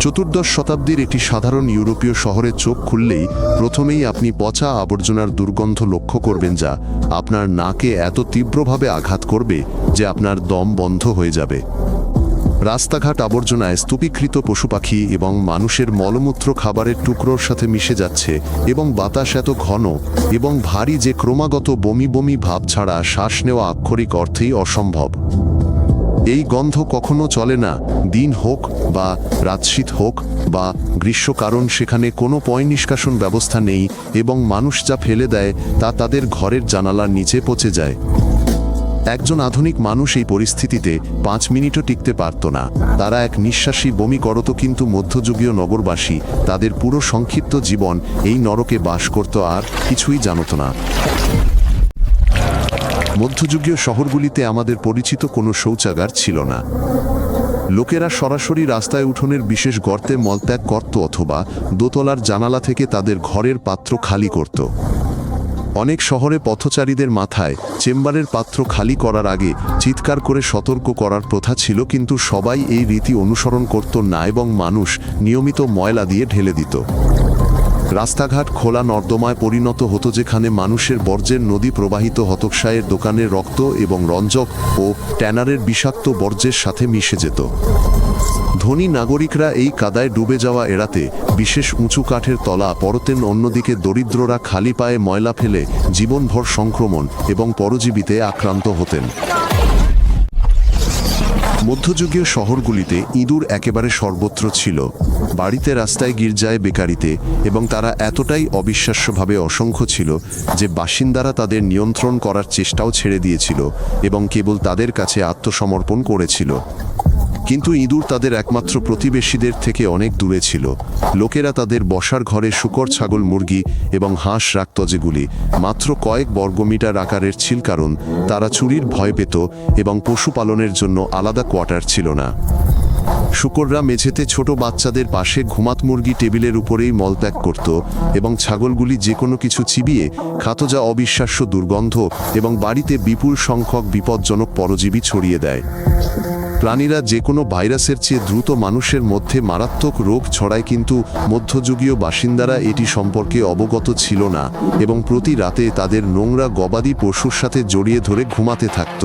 চতুর্দশ শতাব্দীর একটি সাধারণ ইউরোপীয় শহরে চোখ খুললেই প্রথমেই আপনি পচা আবর্জনার দুর্গন্ধ লক্ষ্য করবেন, যা আপনার নাকে এত তীব্রভাবে আঘাত করবে যে আপনার দম বন্ধ হয়ে যাবে। রাস্তাঘাট আবর্জনায় স্তূপীকৃত পশুপাখি এবং মানুষের মলমূত্র খাবারের টুকরোর সাথে মিশে যাচ্ছে এবং বাতাস এত ঘন এবং ভারী যে ক্রমাগত বমি বমি ভাব ছাড়া শ্বাস নেওয়া আক্ষরিক অর্থেই অসম্ভব। এই গন্ধ কখনো চলে না, দিন হোক বা রাতশীত হোক বা গ্রীষ্ম, কারণ সেখানে কোনো পয় নিষ্কাশন ব্যবস্থা নেই এবং মানুষ যা ফেলে দেয় তা তাদের ঘরের জানালার নিচে পচে যায়। একজন আধুনিক মানুষ এই পরিস্থিতিতে 5 মিনিটও টিকতে পারত না। তারা এক নিঃশ্বাসী বমি করত, কিন্তু মধ্যযুগীয় নগরবাসী তাদের পুরো সংক্ষিপ্ত জীবন এই নরকে বাস করত আর কিছুই জানত না। মধ্যযুগীয় শহরগুলিতে আমাদের পরিচিত কোনো শৌচাগার ছিল না। লোকেরা সরাসরি রাস্তায় উঠোনের বিশেষ গর্তে মলত্যাগ করত অথবা দোতলার জানালা থেকে তাদের ঘরের পাত্র খালি করত। অনেক শহরে পথচারীদের মাথায় চেম্বারের পাত্র খালি করার আগে চিৎকার করে সতর্ক করার প্রথা ছিল, কিন্তু সবাই এই রীতি অনুসরণ করত না এবং মানুষ নিয়মিত ময়লা দিয়ে ঢেলে দিত। রাস্তাঘাট খোলা নর্দমায় পরিণত হতো, যেখানে মানুষের বর্জ্যের নদী প্রবাহিত হতকসায়ের দোকানের রক্ত এবং রঞ্জক ও ট্যানারের বিষাক্ত বর্জ্যের সাথে মিশে যেত। ধনী নাগরিকরা এই কাদায় ডুবে যাওয়া এড়াতে বিশেষ উঁচু কাঠের তলা পরতেন, অন্যদিকে দরিদ্ররা খালি পায়ে ময়লা ফেলে জীবনভর সংক্রমণ এবং পরজীবীতে আক্রান্ত হতেন। মধ্যযুগীয় শহরগুলিতে ইঁদুর একেবারে সর্বত্র ছিল, বাড়িতে, রাস্তায়, গির্জায়, বেকারিতে, এবং তারা এতটাই অবিশ্বাস্যভাবে অসংখ্য ছিল যে বাসিন্দারা তাদের নিয়ন্ত্রণ করার চেষ্টাও ছেড়ে দিয়েছিল এবং কেবল তাদের কাছে আত্মসমর্পণ করেছিল। কিন্তু ইঁদুর তাদের একমাত্র প্রতিবেশীদের থেকে অনেক দূরে ছিল। লোকেরা তাদের বসার ঘরে শূকর, ছাগল, মুরগি এবং হাঁস রাখত, যেগুলি মাত্র কয়েক বর্গমিটার আকারের ছিল, কারণ তারা চুরির ভয় পেত এবং পশুপালনের জন্য আলাদা কোয়ার্টার ছিল না। শূকররা মেঝেতে ছোট বাচ্চাদের পাশে ঘুমাত, মুরগি টেবিলের উপরেই মলত্যাগ করত এবং ছাগলগুলি যে কোনো কিছু চিবিয়ে খাত, যা অবিশ্বাস্য দুর্গন্ধ এবং বাড়িতে বিপুল সংখ্যক বিপজ্জনক পরজীবী ছড়িয়ে দেয়। প্রাণীরা যে কোনো ভাইরাসের চেয়ে দ্রুত মানুষের মধ্যে মারাত্মক রোগ ছড়ায়, কিন্তু মধ্যযুগীয় বাসিন্দারা এটি সম্পর্কে অবগত ছিল না এবং প্রতি রাতে তাদের নোংরা গবাদি পশুর সাথে জড়িয়ে ধরে ঘুমাতে থাকত।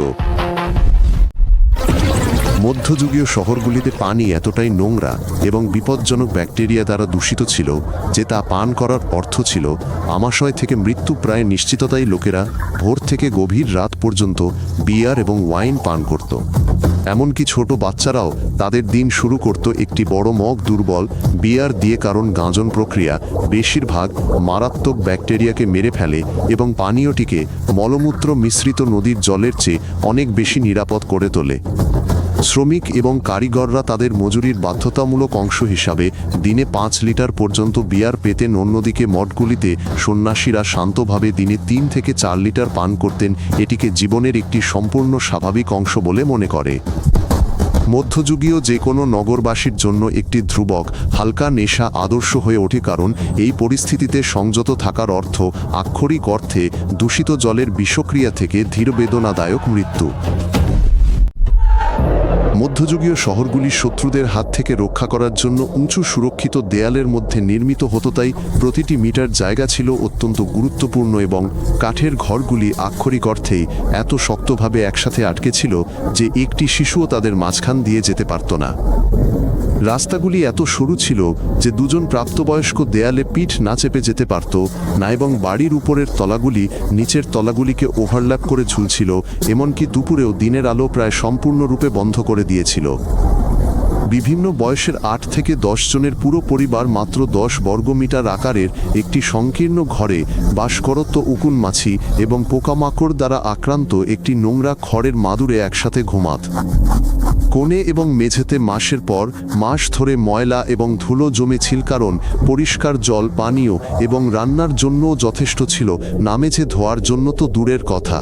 মধ্যযুগীয় শহরগুলিতে পানি এতটাই নোংরা এবং বিপজ্জনক ব্যাকটেরিয়া দ্বারা দূষিত ছিল যে তা পান করার অর্থ ছিল আমাশয় থেকে মৃত্যু প্রায় নিশ্চিততাই। লোকেরা ভোর থেকে গভীর রাত পর্যন্ত বিয়ার এবং ওয়াইন পান করত। এমনকি ছোট বাচ্চারাও তাদের দিন শুরু করত একটি বড় মগ দুর্বল বিয়ার দিয়ে, কারণ গাঁজন প্রক্রিয়া বেশিরভাগ মারাত্মক ব্যাকটেরিয়াকে মেরে ফেলে এবং পানীয়টিকে মলমূত্র মিশ্রিত নদীর জলের চেয়ে অনেক বেশি নিরাপদ করে তোলে। শ্রমিক এবং কারিগররা তাদের মজুরির বাধ্যতামূলক অংশ হিসাবে দিনে 5 লিটার পর্যন্ত বিয়ার পেতেন। অন্যদিকে মঠগুলিতে সন্ন্যাসীরা শান্তভাবে দিনে 3 থেকে 4 লিটার পান করতেন, এটিকে জীবনের একটি সম্পূর্ণ স্বাভাবিক অংশ বলে মনে করে। মধ্যযুগীয় যে কোনো নগরবাসীর জন্য একটি ধ্রুবক হালকা নেশা আদর্শ হয়ে ওঠে, কারণ এই পরিস্থিতিতে সংযত থাকার অর্থ আক্ষরিক অর্থে দূষিত জলের বিষক্রিয়া থেকে ধীর বেদনাদায়ক মৃত্যু। মধ্যযুগীয় শহরগুলি শত্রুদের হাত থেকে রক্ষা করার জন্য উঁচু সুরক্ষিত দেয়ালের মধ্যে নির্মিত হতো, তাই প্রতিটি মিটার জায়গা ছিল অত্যন্ত গুরুত্বপূর্ণ এবং কাঠের ঘরগুলি আক্ষরিক অর্থেই এত শক্তভাবে একসাথে আটকে ছিল যে একটি শিশুও তাদের মাঝখান দিয়ে যেতে পারত না। রাস্তাগুলি এত সরু ছিল যে দুজন প্রাপ্তবয়স্ক দেয়ালে পিঠ না চেপে যেতে পারত না এবং বাড়ির উপরের তলাগুলি নিচের তলাগুলিকে ওভারল্যাপ করে ঝুলছিল, এমনকি দুপুরেও দিনের আলো প্রায় সম্পূর্ণরূপে বন্ধ করে দিয়েছিল। বিভিন্ন বয়সের 8 থেকে 10 জনের পুরো পরিবার মাত্র 10 বর্গমিটার আকারের একটি সংকীর্ণ ঘরে বাস করত। উকুন, মাছি এবং পোকামাকড় দ্বারা আক্রান্ত একটি নোংরা খড়ের মাদুরে একসাথে ঘুমাত। কোণে এবং মেঝেতে মাসের পর মাস ধরে ময়লা এবং ধুলো জমেছিল, কারণ পরিষ্কার জল, পানীয় এবং রান্নার জন্যও যথেষ্ট ছিল না, মেঝে ধোয়ার জন্য তো দূরের কথা।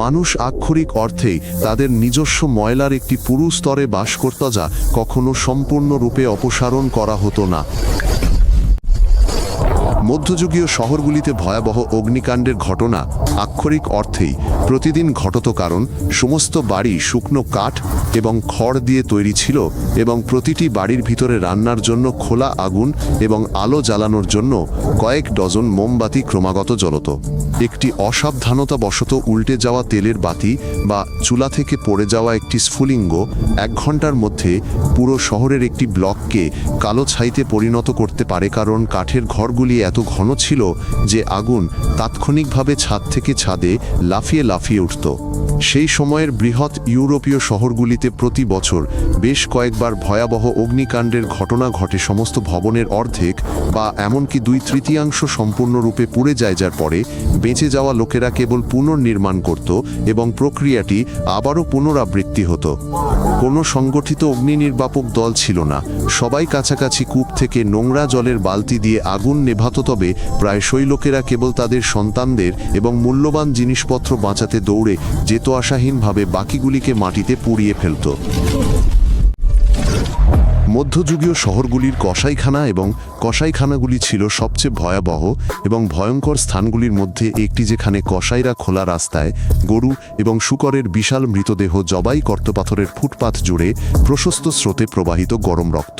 মানুষ আক্ষরিক অর্থেই তাদের নিজস্ব ময়লার একটি পুরু স্তরে বাস করত, যা কখনো সম্পূর্ণরূপে অপসারণ করা হতো না। মধ্যযুগীয় শহরগুলিতে ভয়াবহ অগ্নিকাণ্ডের ঘটনা আক্ষরিক অর্থেই প্রতিদিন ঘটত, কারণ সমস্ত বাড়ি শুকনো কাঠ এবং খড় দিয়ে তৈরি ছিল এবং প্রতিটি বাড়ির ভিতরে রান্নার জন্য খোলা আগুন এবং আলো জ্বালানোর জন্য কয়েক ডজন মোমবাতি ক্রমাগত জ্বলত। একটি অসাবধানতাবশত উল্টে যাওয়া তেলের বাতি বা চুলা থেকে পড়ে যাওয়া একটি স্ফুলিঙ্গ 1 ঘন্টার মধ্যে পুরো শহরের একটি ব্লককে কালো ছাইতে পরিণত করতে পারে, কারণ কাঠের ঘরগুলি এত ঘন ছিল যে আগুন তাৎক্ষণিকভাবে ছাদ থেকে ছাদে লাফিয়ে লাফিয়ে উঠত। সেই সময়ের বৃহৎ ইউরোপীয় শহরগুলিতে প্রতি বছর বেশ কয়েকবার ভয়াবহ অগ্নিকাণ্ডের ঘটনা ঘটে। সমস্ত ভবনের অর্ধেক বা এমনকি 2/3 সম্পূর্ণরূপে পুড়ে যায়, যার পরে বেঁচে যাওয়া লোকেরা কেবল পুনর্নির্মাণ করত এবং প্রক্রিয়াটি আবারও পুনরাবৃত্তি হতো। কোনো সংগঠিত অগ্নি নির্বাপক দল ছিল না। সবাই কাছাকাছি কূপ থেকে নোংরা জলের বালতি দিয়ে আগুন নেভাত, তবে প্রায়শই লোকেরা কেবল তাদের সন্তানদের এবং মূল্যবান জিনিসপত্র বাঁচাতে দৌড়ে যেত, আশাহীনভাবে বাকিগুলিকে মাটিতে পুড়িয়ে ফেলত। মধ্যযুগীয় শহরগুলির কসাইখানা এবং কসাইখানাগুলি ছিল সবচেয়ে ভয়াবহ এবং ভয়ঙ্কর স্থানগুলির মধ্যে একটি, যেখানে কসাইরা খোলা রাস্তায় গরু এবং শূকরের বিশাল মৃতদেহ জবাই করত। পাথরের ফুটপাথ জুড়ে প্রশস্ত স্রোতে প্রবাহিত গরম রক্ত।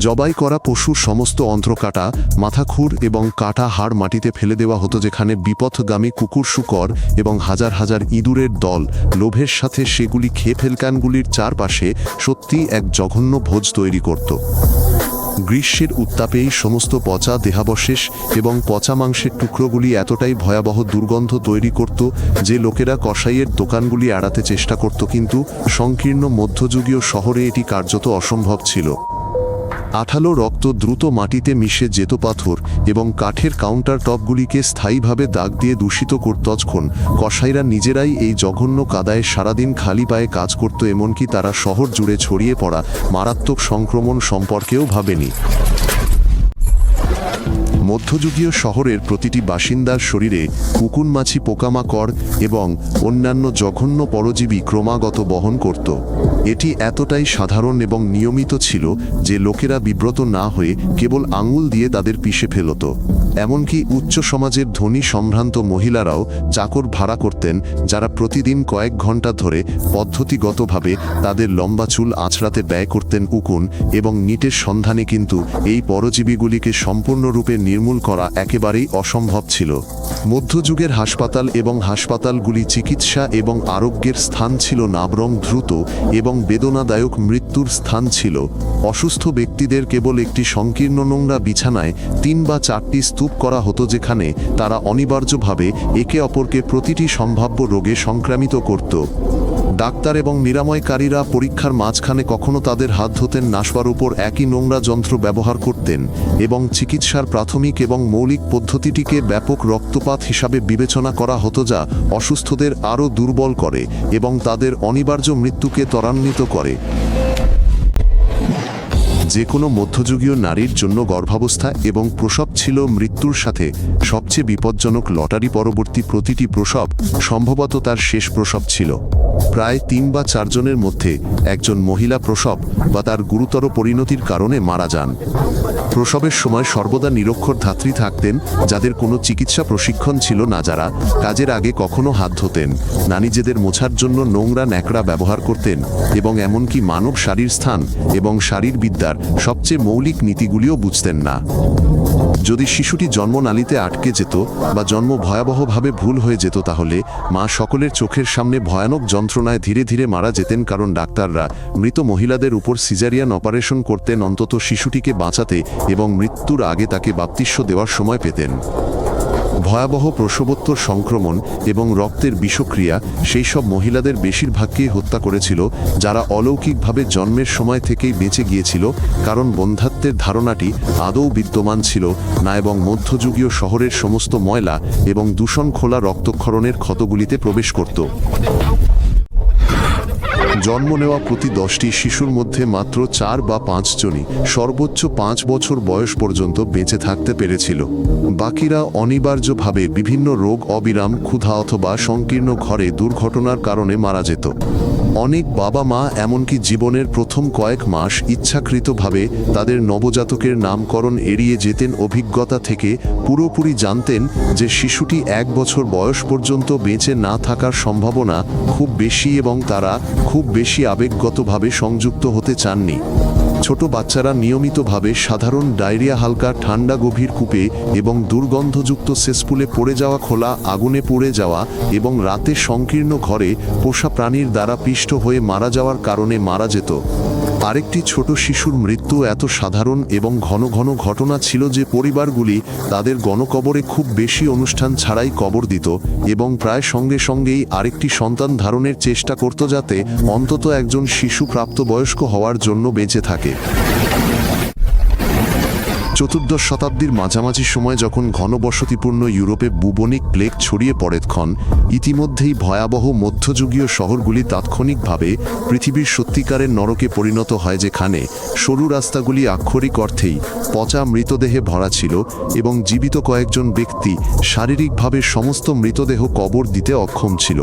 জবাই করা পশুর সমস্ত অন্ত্রকাটা, মাথাখুর এবং কাটা হাড় মাটিতে ফেলে দেওয়া হতো, যেখানে বিপথগামী কুকুর, শূকর এবং হাজার হাজার ইঁদুরের দল লোভের সাথে সেগুলি খেয়ে ফেলকানগুলির চারপাশে সত্যি এক জঘন্য ভোজ তৈরি করত। গ্রীষ্মের উত্তাপে এই সমস্ত পচা দেহাবশেষ এবং পচা মাংসের টুকরোগুলি এতটাই ভয়াবহ দুর্গন্ধ তৈরি করত যে লোকেরা কসাইয়ের দোকানগুলি এড়াতে চেষ্টা করত, কিন্তু সংকীর্ণ মধ্যযুগীয় শহরে এটি কার্যত অসম্ভব ছিল। আঠালো রক্ত দ্রুত মাটিতে মিশে যেত, পাথর এবং কাঠের কাউন্টার টপগুলিকে স্থায়ীভাবে দাগ দিয়ে দূষিত করত। তখন কসাইরা নিজেরাই এই জঘন্য কাদায় সারাদিন খালি পায়ে কাজ করত, এমনকি তারা শহর জুড়ে ছড়িয়ে পড়া মারাত্মক সংক্রমণ সম্পর্কেও ভাবেনি। মধ্যযুগীয় শহরের প্রতিটি বাসিন্দার শরীরে কুকুরমাছি, পোকামাকড় এবং অন্যান্য জঘন্য পরজীবী ক্রমাগত বহন করত। এটি এতটাই সাধারণ এবং নিয়মিত ছিল যে লোকেরা বিব্রত না হয়ে কেবল আঙুল দিয়ে তাদের পিষে ফেলত। এমনকি উচ্চ সমাজের ধনী সম্ভ্রান্ত মহিলারাও চাকর ভাড়া করতেন, যারা প্রতিদিন কয়েক ঘন্টা ধরে পদ্ধতিগতভাবে তাদের লম্বা চুল আঁচড়াতে ব্যয় করতেন উকুন এবং নিটের সন্ধানে, কিন্তু এই পরজীবীগুলিকে সম্পূর্ণরূপে নির্মূল করা একেবারেই অসম্ভব ছিল। মধ্যযুগের হাসপাতাল এবং হাসপাতালগুলি চিকিৎসা এবং আরোগ্যের স্থান ছিল না, বরং দ্রুত এবং বেদনাদায়ক মৃত্যুর স্থান ছিল। অসুস্থ ব্যক্তিদের কেবল একটি সংকীর্ণ নোংরা বিছানায় 3 বা 4টি স্তূপ করা হতো, যেখানে তারা অনিবার্যভাবে একে অপরকে প্রতিটি সম্ভাব্য রোগে সংক্রামিত করত। ডাক্তার এবং নিরাময়কারীরা পরীক্ষার মাঝখানে কখনো তাদের হাত ধুতেন, নাসবার উপর একই নোংরা যন্ত্র ব্যবহার করতেন এবং চিকিৎসার প্রাথমিক এবং মৌলিক পদ্ধতিটিকে ব্যাপক রক্তপাত হিসাবে বিবেচনা করা হতো, যা অসুস্থদের আরও দুর্বল করে এবং তাদের অনিবার্য মৃত্যুকে ত্বরান্বিত করে। যে কোনো মধ্যযুগীয় নারীর জন্য গর্ভাবস্থা এবং প্রসব ছিল মৃত্যুর সাথে সবচেয়ে বিপজ্জনক লটারি। পরবর্তী প্রতিটি প্রসব সম্ভবত তার শেষ প্রসব ছিল। প্রায় 3 বা 4 জনের মধ্যে একজন মহিলা প্রসব বা তার গুরুতর পরিণতির কারণে মারা যান। প্রসবের সময় সর্বদা নিরক্ষর ধাত্রী থাকতেন, যাদের কোনো চিকিৎসা প্রশিক্ষণ ছিল না, যারা কাজের আগে কখনো হাত ধোতেন না, নিজেদের মোছার জন্য নোংরা ন্যাকড়া ব্যবহার করতেন এবং এমনকি মানব শারীর স্থান এবং শারীরবিদ্যার সবচেয়ে মৌলিক নীতিগুলিও বুঝতেন না। যদি শিশুটি জন্মনালীতে আটকে যেত বা জন্ম ভয়াবহভাবে ভুল হয়ে যেত, তাহলে মা সকলের চোখের সামনে ভয়ানক যন্ত্রণায় ধীরে ধীরে মারা যেতেন, কারণ ডাক্তাররা মৃত মহিলাদের উপর সিজারিয়ান অপারেশন করতেন অন্তত শিশুটিকে বাঁচাতে এবং মৃত্যুর আগে তাকে বাপ্তিস্য দেওয়ার সময় পেতেন। ভয়াবহ প্রসবোত্তর সংক্রমণ এবং রক্তের বিষক্রিয়া সেই সব মহিলাদের বেশিরভাগকেই হত্যা করেছিল, যারা অলৌকিকভাবে জন্মের সময় থেকেই বেঁচে গিয়েছিল, কারণ বন্ধ্যাত্বের ধারণাটি আদৌ বিদ্যমান ছিল না এবং মধ্যযুগীয় শহরের সমস্ত ময়লা এবং দূষণ খোলা রক্তক্ষরণের ক্ষতগুলিতে প্রবেশ করত। জন্ম নেওয়া প্রতি 10টি শিশুর মধ্যে মাত্র 4 বা 5 জনই সর্বোচ্চ 5 বছর বয়স পর্যন্ত বেঁচে থাকতে পেরেছিল। বাকিরা অনিবার্যভাবে বিভিন্ন রোগ, অবিরাম ক্ষুধা অথবা সংকীর্ণ ঘরে দুর্ঘটনার কারণে মারা যেত। অনেক বাবা মা এমনকি জীবনের প্রথম কয়েক মাস ইচ্ছাকৃতভাবে তাদের নবজাতকের নামকরণ এড়িয়ে যেতেন, অভিজ্ঞতা থেকে পুরোপুরি জানতেন যে শিশুটি 1 বছর বয়স পর্যন্ত বেঁচে না থাকার সম্ভাবনা খুব বেশি এবং তারা খুব বেশি আবেগগতভাবে সংযুক্ত হতে চাননি। ছোট বাচ্চারা নিয়মিতভাবে সাধারণ ডায়রিয়া, হালকা ঠান্ডা, গভীর কূপে এবং দুর্গন্ধযুক্ত সেসপুলে পড়ে যাওয়া, খোলা আগুনে পুড়ে যাওয়া এবং রাতে সংকীর্ণ ঘরে পোষা প্রাণীর দ্বারা পিষ্ট হয়ে মারা যাওয়ার কারণে মারা যেত। আরেকটি ছোট শিশুর মৃত্যু এত সাধারণ এবং ঘন ঘন ঘটনা ছিল যে পরিবারগুলি তাদের গণকবরে খুব বেশি অনুষ্ঠান ছাড়াই কবর দিত এবং প্রায় সঙ্গে সঙ্গেই আরেকটি সন্তান ধারণের চেষ্টা করত যাতে অন্তত একজন শিশু প্রাপ্তবয়স্ক হওয়ার জন্য বেঁচে থাকে। চতুর্দশ শতাব্দীর মাঝামাঝি সময় যখন ঘনবসতিপূর্ণ ইউরোপে বুবনিক প্লেগ ছড়িয়ে পড়ে, তখন ইতিমধ্যেই ভয়াবহ মধ্যযুগীয় শহরগুলি তাৎক্ষণিকভাবে পৃথিবীর সত্যিকারের নরকে পরিণত হয়, যেখানে সরু রাস্তাগুলি আক্ষরিক অর্থেই পচা মৃতদেহে ভরা ছিল এবং জীবিত কয়েকজন ব্যক্তি শারীরিকভাবে সমস্ত মৃতদেহ কবর দিতে অক্ষম ছিল।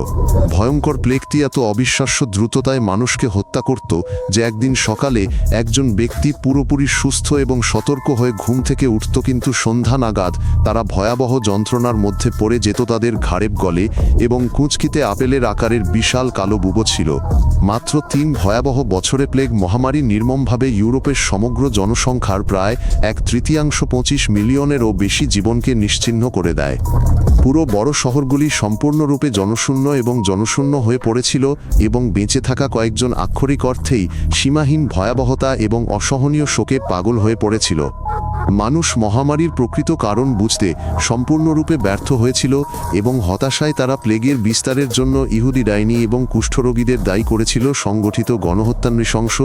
ভয়ঙ্কর প্লেগটি এত অবিশ্বাস্য দ্রুততায় মানুষকে হত্যা করত যে একদিন সকালে একজন ব্যক্তি পুরোপুরি সুস্থ এবং সতর্ক হয়ে ঘুম থেকে উঠত, কিন্তু সন্ধ্যা নাগাদ তারা ভয়াবহ যন্ত্রণার মধ্যে পড়ে যেত। তাদের ঘাড়ে গলে এবং কুঁচকিতে আপেলের আকারের বিশাল কালো বুবো ছিল। মাত্র 3 ভয়াবহ বছরে প্লেগ মহামারী নির্মমভাবে ইউরোপের সমগ্র জনসংখ্যার প্রায় 1/3 25 মিলিয়নেরও বেশি জীবনকে নিশ্চিহ্ন করে দেয়। পুরো বড় শহরগুলি সম্পূর্ণরূপে জনশূন্য হয়ে পড়েছিল এবং বেঁচে থাকা কয়েকজন আক্ষরিক অর্থেই সীমাহীন ভয়াবহতা এবং অসহনীয় শোকে পাগল হয়ে পড়েছিল। মানুষ মহামারীর প্রকৃত কারণ বুঝতে সম্পূর্ণরূপে ব্যর্থ হয়েছিল এবং হতাশায় তারা প্লেগের বিস্তারের জন্য ইহুদি, ডাইনি এবং কুষ্ঠরোগীদের দায়ী করেছিল। সংগঠিত গণহত্যা, নৃশংস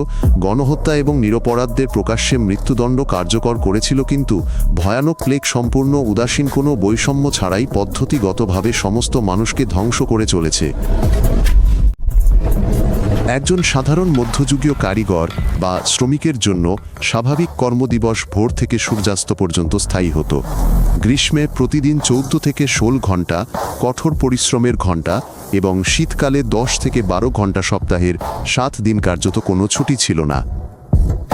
গণহত্যা এবং নিরপরাধদের প্রকাশ্যে মৃত্যুদণ্ড কার্যকর করেছিল, কিন্তু ভয়ানক প্লেগ সম্পূর্ণ উদাসীন, কোনো বৈষম্য ছাড়াই পদ্ধতিগতভাবে সমস্ত মানুষকে ধ্বংস করে চলেছে। একজন সাধারণ মধ্যযুগীয় কারিগর বা শ্রমিকের জন্য স্বাভাবিক কর্মদিবস ভোর থেকে সূর্যাস্ত পর্যন্ত স্থায়ী হতো। গ্রীষ্মে প্রতিদিন 14 থেকে 16 ঘন্টা কঠোর পরিশ্রমের ঘণ্টা এবং শীতকালে 10 থেকে 12 ঘন্টা, সপ্তাহের 7 দিন কার্যত কোনো ছুটি ছিল না।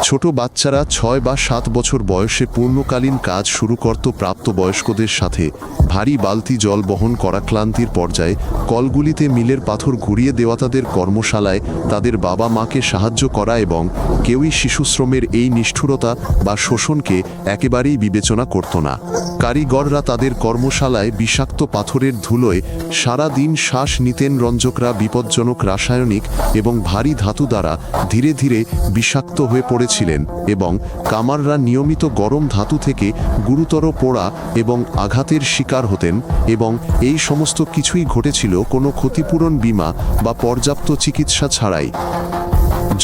ছোট বাচ্চারা 6 বা 7 বছর বয়সে পূর্ণকালীন কাজ শুরু করত। প্রাপ্তবয়স্কদের সাথে ভারী বালতি জল বহন করা, ক্লান্তির পর্যায়ে কলগুলিতে মিলের পাথর ঘুরিয়ে দেওয়া, তাদের কর্মশালায় তাদের বাবা মাকে সাহায্য করা, এবং কেউই শিশুশ্রমের এই নিষ্ঠুরতা বা শোষণকে একেবারেই বিবেচনা করত না। কারিগররা তাদের কর্মশালায় বিষাক্ত পাথরের ধুলোয় সারা দিন শ্বাস নিতেন। রঞ্জকরা বিপজ্জনক রাসায়নিক এবং ভারী ধাতু দ্বারা ধীরে ধীরে বিষাক্ত হয়ে পড়েছিলেন এবং কামাররা নিয়মিত গরম ধাতু থেকে গুরুতর পোড়া এবং আঘাতের শিকার হতেন, এবং এই সমস্ত কিছুই ঘটেছিল কোনো ক্ষতিপূরণ বীমা বা পর্যাপ্ত চিকিৎসা ছাড়াই।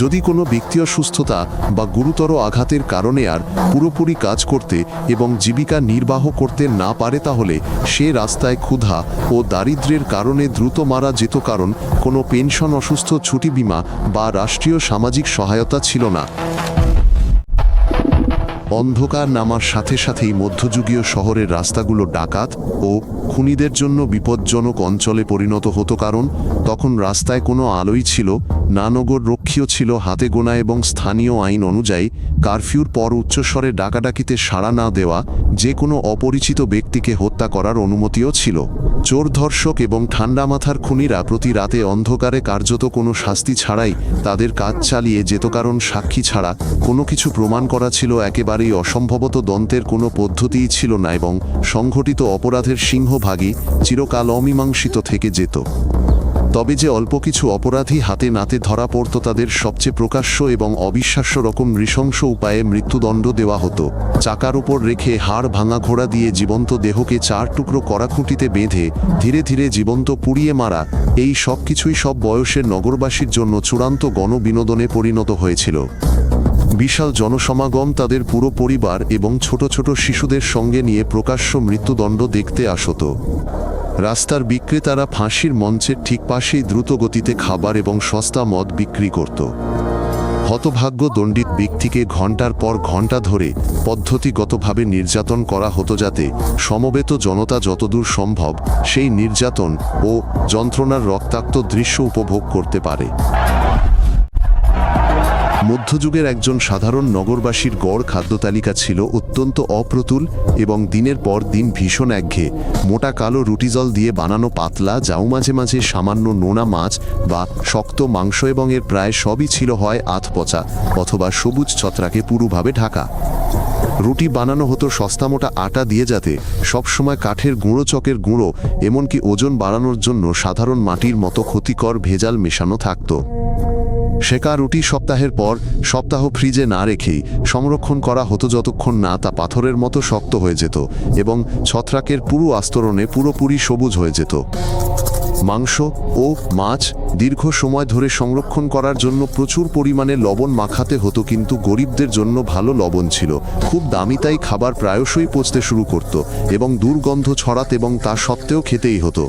যদি কোনো ব্যক্তি অসুস্থতা বা গুরুতর আঘাতের কারণে আর পুরোপুরি কাজ করতে এবং জীবিকা নির্বাহ করতে না পারে, তাহলে সে রাস্তায় ক্ষুধা ও দারিদ্র্যের কারণে দ্রুত মারা যেত, কারণ কোনো পেনশন, অসুস্থ ছুটি বীমা বা রাষ্ট্রীয় সামাজিক সহায়তা ছিল না। অন্ধকার নামার সাথে সাথেই মধ্যযুগীয় শহরের রাস্তাগুলো ডাকাত ও খুনিদের জন্য বিপজ্জনক অঞ্চলে পরিণত হতো, কারণ তখন রাস্তায় কোনো আলোই ছিল না, নগর রক্ষীও ছিল হাতে গোনা, এবং স্থানীয় আইন অনুযায়ী কারফিউর পর উচ্চস্বরে ডাকাডাকিতে সাড়া না দেওয়া যে কোনো অপরিচিত ব্যক্তিকে হত্যা করার অনুমতিও ছিল। চোর, ধর্ষক এবং ঠান্ডা মাথার খুনিরা প্রতি রাতে অন্ধকারে কার্যত কোনো শাস্তি ছাড়াই তাদের কাজ চালিয়ে যেত, কারণ সাক্ষী ছাড়া কোনো কিছু প্রমাণ করা ছিল একেবারেই অসম্ভবত। দন্তের কোনো পদ্ধতিই ছিল না এবং সংঘটিত অপরাধের সিংহভাগই চিরকাল অমীমাংসিত থেকে যেত। তবে যে অল্প কিছু অপরাধী হাতে নাতে ধরা পড়ত, তাদের সবচেয়ে প্রকাশ্য এবং অবিশ্বাস্য রকম নৃশংস উপায়ে মৃত্যুদণ্ড দেওয়া হতো। চাকার উপর রেখে হাড় ভাঙা ঘোড়া দিয়ে জীবন্ত দেহকে 4 টুকরো করা খুঁটিতে বেঁধে ধীরে ধীরে জীবন্ত পুড়িয়ে মারা, এই সব কিছুই সব বয়সের নগরবাসীর জন্য চূড়ান্ত গণবিনোদনে পরিণত হয়েছিল। বিশাল জনসমাগম তাদের পুরো পরিবার এবং ছোট ছোট শিশুদের সঙ্গে নিয়ে প্রকাশ্য মৃত্যুদণ্ড দেখতে আসত। রাস্তার বিক্রেতারা ফাঁসির মঞ্চের ঠিক পাশেই দ্রুত গতিতে খাবার এবং সস্তা মদ বিক্রি করত। হতভাগ্য দণ্ডিত ব্যক্তিকে ঘণ্টার পর ঘণ্টা ধরে পদ্ধতিগতভাবে নির্যাতন করা হতো, যাতে সমবেত জনতা যতদূর সম্ভব সেই নির্যাতন ও যন্ত্রণার রক্তাক্ত দৃশ্য উপভোগ করতে পারে। মধ্যযুগের একজন সাধারণ নগরবাসীর গড় খাদ্যতালিকা ছিল অত্যন্ত অপ্রতুল এবং দিনের পর দিন ভীষণ একঘেয়ে। মোটা কালো রুটি জল দিয়ে বানানো পাতলা যাও, মাঝে মাঝে সামান্য নোনা মাছ বা শক্ত মাংস, এবং এর প্রায় সবই ছিল হয় আধপচা অথবা সবুজ ছত্রাকে পুরোভাবে ঢাকা। রুটি বানানো হতো সস্তা মোটা আটা দিয়ে, যাতে সবসময় কাঠের গুঁড়ো, চকের গুঁড়ো, এমনকি ওজন বাড়ানোর জন্য সাধারণ মাটির মতো ক্ষতিকর ভেজাল মেশানো থাকত। সেকা রুটি সপ্তাহের পর সপ্তাহ ফ্রিজে না রেখেই সংরক্ষণ করা হতো যতক্ষণ না তা পাথরের মতো শক্ত হয়ে যেত এবং ছত্রাকের পুরো আস্তরণে পুরোপুরি সবুজ হয়ে যেত। মাংস ও মাছ দীর্ঘ সময় ধরে সংরক্ষণ করার জন্য প্রচুর পরিমাণে লবণ মাখাতে হতো, কিন্তু গরিবদের জন্য ভালো লবণ ছিল খুব দামি, তাই খাবার প্রায়শই পচতে শুরু করত এবং দুর্গন্ধ ছড়াত, এবং তা সত্ত্বেও খেতেই হতো।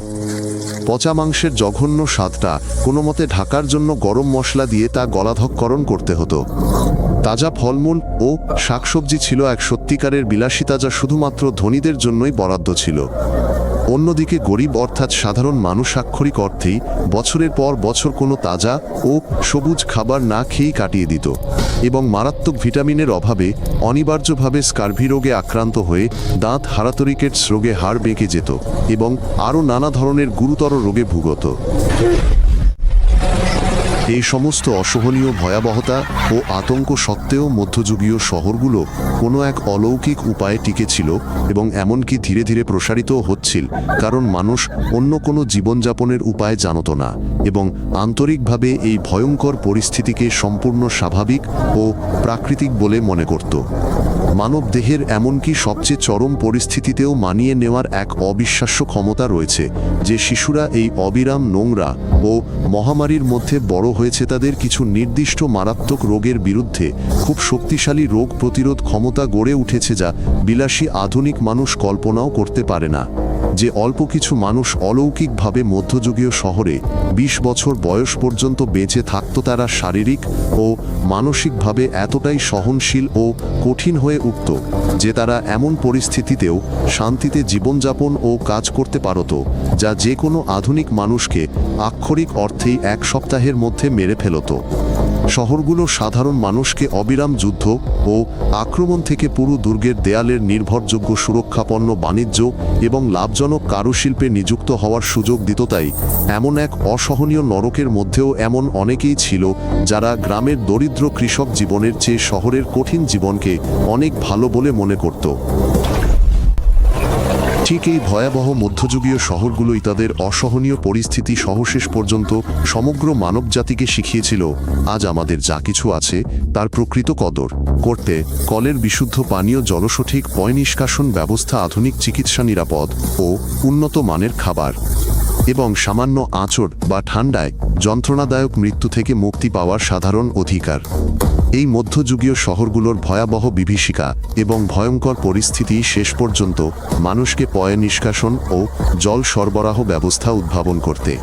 পচা মাংসের জঘন্য স্বাদটা কোনো মতে ঢাকার জন্য গরম মশলা দিয়ে তা গলাধঃকরণ করতে হতো। তাজা ফলমূল ও শাকসবজি ছিল এক সত্যিকারের বিলাসিতা, যা শুধুমাত্র ধনীদের জন্যই বরাদ্দ ছিল। অন্যদিকে গরিব অর্থাৎ সাধারণ মানুষ আক্ষরিক অর্থেই বছরের পর বছর কোনো তাজা ও সবুজ খাবার না খেয়েই কাটিয়ে দিত এবং মারাত্মক ভিটামিনের অভাবে অনিবার্যভাবে স্কার্ভি রোগে আক্রান্ত হয়ে দাঁত হারাতো, রিকেটস রোগে হাড় বেঁকে যেত এবং আরও নানা ধরনের গুরুতর রোগে ভুগত। এই সমস্ত অসহনীয় ভয়াবহতা ও আতঙ্ক সত্ত্বেও মধ্যযুগীয় শহরগুলো কোনো এক অলৌকিক উপায়ে টিকে ছিল এবং এমনকি ধীরে ধীরে প্রসারিতও হচ্ছিল, কারণ মানুষ অন্য কোনো জীবনযাপনের উপায় জানত না এবং আন্তরিকভাবে এই ভয়ঙ্কর পরিস্থিতিকে সম্পূর্ণ স্বাভাবিক ও প্রাকৃতিক বলে মনে করত। মানব দেহের এমনকি সবচেয়ে চরম পরিস্থিতিতেও মানিয়ে নেওয়ার এক অবিশ্বাস্য ক্ষমতা রয়েছে, যে শিশুরা এই অবিরাম নোংরা ও মহামারীর মধ্যে বড় হয়েছে, তাদের কিছু নির্দিষ্ট মারাত্মক রোগের বিরুদ্ধে খুব শক্তিশালী রোগ প্রতিরোধ ক্ষমতা গড়ে উঠেছে, যা বিলাসী আধুনিক মানুষ কল্পনাও করতে পারে না। যে অল্প কিছু মানুষ অলৌকিকভাবে মধ্যযুগীয় শহরে 20 বছর বয়স পর্যন্ত বেঁচে থাকত, তারা শারীরিক ও মানসিকভাবে এতটাই সহনশীল ও কঠিন হয়ে উঠত যে তারা এমন পরিস্থিতিতেও শান্তিতে জীবনযাপন ও কাজ করতে পারত, যা যে কোনো আধুনিক মানুষকে আক্ষরিক অর্থেই এক সপ্তাহের মধ্যে মেরে ফেলত। শহরগুলো সাধারণ মানুষকে অবিরাম যুদ্ধ ও আক্রমণ থেকে পুরো দুর্গের দেয়ালের নির্ভরযোগ্য সুরক্ষাপন্ন বাণিজ্য এবং লাভজনক কারুশিল্পে নিযুক্ত হওয়ার সুযোগ দিত। তাই এমন এক অসহনীয় নরকের মধ্যেও এমন অনেকেই ছিল যারা গ্রামের দরিদ্র কৃষক জীবনের চেয়ে শহরের কঠিন জীবনকে অনেক ভালো বলে মনে করত। ঠিক এই ভয়াবহ মধ্যযুগীয় শহরগুলোই তাদের অসহনীয় পরিস্থিতি সহশেষ পর্যন্ত সমগ্র মানবজাতিকে শিখিয়েছিল আজ আমাদের যা কিছু আছে তার প্রকৃত কদর করতে। কলের বিশুদ্ধ পানীয় জল, সঠিক পয় নিষ্কাশন ব্যবস্থা, আধুনিক চিকিৎসা, নিরাপদ ও উন্নত মানের খাবার এবং সামান্য আঁচড় বা ঠান্ডায় যন্ত্রণাদায়ক মৃত্যু থেকে মুক্তি পাওয়ার সাধারণ অধিকার। এই মধ্যযুগীয় শহরগুলোর ভয়াবহ বিভীষিকা এবং ভয়ঙ্কর পরিস্থিতি শেষ পর্যন্ত মানুষকে পয় নিষ্কাশন ও জল সরবরাহ ব্যবস্থা উদ্ভাবন করতে,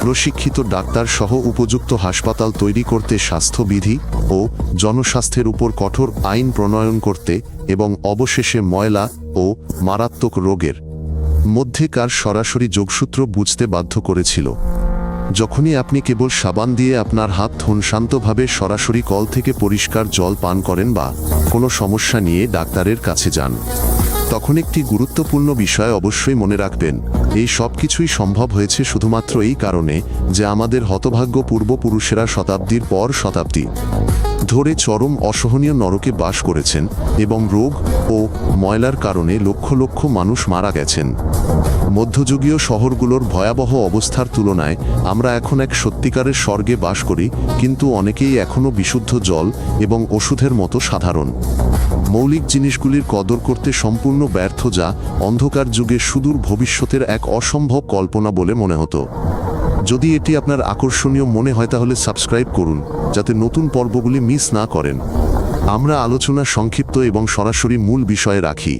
প্রশিক্ষিত ডাক্তার সহ উপযুক্ত হাসপাতাল তৈরি করতে, স্বাস্থ্যবিধি ও জনস্বাস্থ্যের উপর কঠোর আইন প্রণয়ন করতে এবং অবশেষে ময়লা ও মারাত্মক রোগের মধ্যেকার সরাসরি যোগসূত্র বুঝতে বাধ্য করেছিল। যখনই আপনি কেবল সাবান দিয়ে আপনার হাত ধুন, শান্তভাবে সরাসরি কল থেকে পরিষ্কার জল পান করেন বা কোনো সমস্যা নিয়ে ডাক্তারের কাছে যান, তখন একটি গুরুত্বপূর্ণ বিষয় অবশ্যই মনে রাখবেন। এই সব কিছুই সম্ভব হয়েছে শুধুমাত্র এই কারণে যে আমাদের হতভাগ্য পূর্বপুরুষেরা শতাব্দীর পর শতাব্দী ধরে চরম অসহনীয় নরকে বাস করেছেন এবং রোগ ও ময়লার কারণে লক্ষ লক্ষ মানুষ মারা গেছেন। মধ্যযুগীয় শহরগুলোর ভয়াবহ অবস্থার তুলনায় আমরা এখন এক সত্যিকারের স্বর্গে বাস করি, কিন্তু অনেকেই এখনও বিশুদ্ধ জল এবং ওষুধের মতো সাধারণ মৌলিক জিনিসগুলির কদর করতে সম্পূর্ণ ব্যর্থ, যা অন্ধকার যুগে সুদূর ভবিষ্যতের এক অসম্ভব কল্পনা বলে মনে হতো। যদি এটি আপনার আকর্ষণীয় মনে হয় তাহলে সাবস্ক্রাইব করুন, যাতে নতুন পর্বগুলি মিস না করেন। আমরা আলোচনা সংক্ষিপ্ত এবং সরাসরি মূল বিষয়ে রাখি।